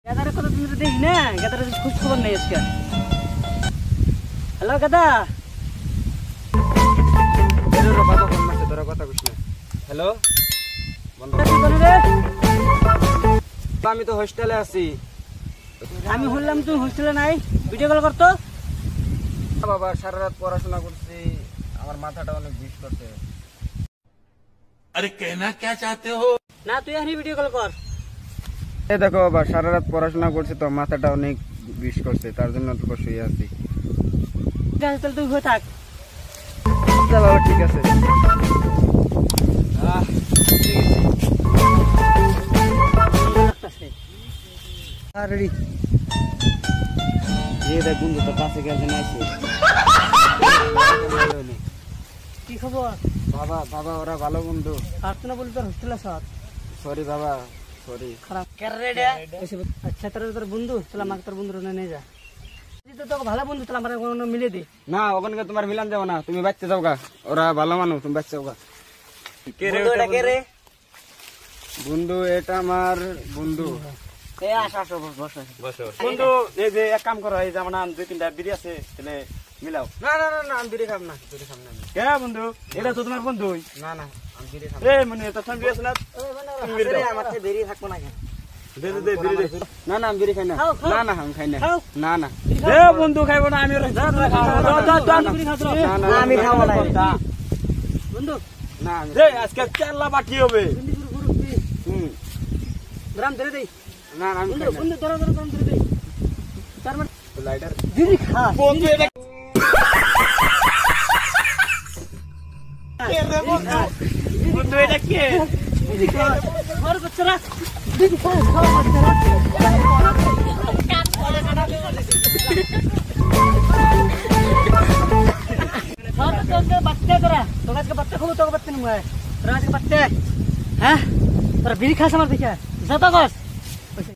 গাদারের কথা তুমি তো দেখি না, গাদারের খোঁজ খবর নেই আজকে। হ্যালো গাদা। হ্যালো আমি তো হোস্টেলে আছি। আমি বললাম তুই হোস্টেলে নাই, ভিডিও কল করতো। বাবা সারা রাত পড়াশোনা করছি, আমার মাথাটা অনেক বিষ করছে। अरे कहना क्या चाहते हो? না তুই এখনই ভিডিও কল কর। এই দেখো বাবা সারা রাত পড়াশোনা করছি তো মাথাটা অনেক বিষ করছে, তার জন্য তো শুয়ে আছি। ঠিক আছে তাহলে তুই হয়ে থাক। আচ্ছা বাবা ঠিক আছে। রেডি দেখ বন্ধু তো কাছে গেছে না কি খবর? বাবা বাবা ওরা ভালো বন্ধু। আর তো না বলি তোর হোস্টেলে সব সরি বাবা সরি। খারাপ আচ্ছা তোর বন্ধু, তাহলে আমাকে তোর বন্ধু নিয়ে যা। যদি তো তোকে ভালো বন্ধু, তাহলে আমার কোনো মিলে দে। না ওখানে তোমার মিলান যাবো না, তুমি বাচ্চা যাও গা, ওরা ভালো মানুষ, তুমি বাচ্চা যাও গা। বন্ধু এটা আমার বন্ধু। বন্ধু এই যে এক কাম করো, এই যে আমার দুই তিনটা বিড়ি আছে, তাহলে মিলাও। না না না না আমি বিড়ি খাব না, বিড়ি খাব না আমি। কে বন্ধু? এটা তো তোমার বন্ধু। না না আমি বিড়ি খাব এই মানে তোর সঙ্গে বিড়ি আছে না? তুমি বিড়ি দাও। আমার থেকে বেরিয়ে থাকবো না কেন? দে দে দে বিড়ি দে। না না আমি বিড়ি খাই না। খাও, খাও। না না আমি খাই না। খাও। না না এ বন্ধু খাইবো না আমি। না না আমি খাবো না। বন্ধু না আমি দে আজকে চাল্লা বাকি হবে। হুম গ্রাম ধরে দেই। না না আমি বন্ধু খাই না। বন্ধু ধরো ধরো গ্রাম ধরে দেই। চার মিনিট লাইটার দিদি খা। বন্ধু এটা কে রে বন্ধু? বন্ধু এটা কে? দিদি খা। ঘর বাচ্চারা দিদি খা, খাও বাচ্চারা। বাচ্চা তোরা তোর আজকে বাচ্চা খাবো, তোকে বাচ্চা নিয়ে তোরা আজকে বাচ্চা। হ্যাঁ তোরা বিড়ি খাস আমার দেখে যত কস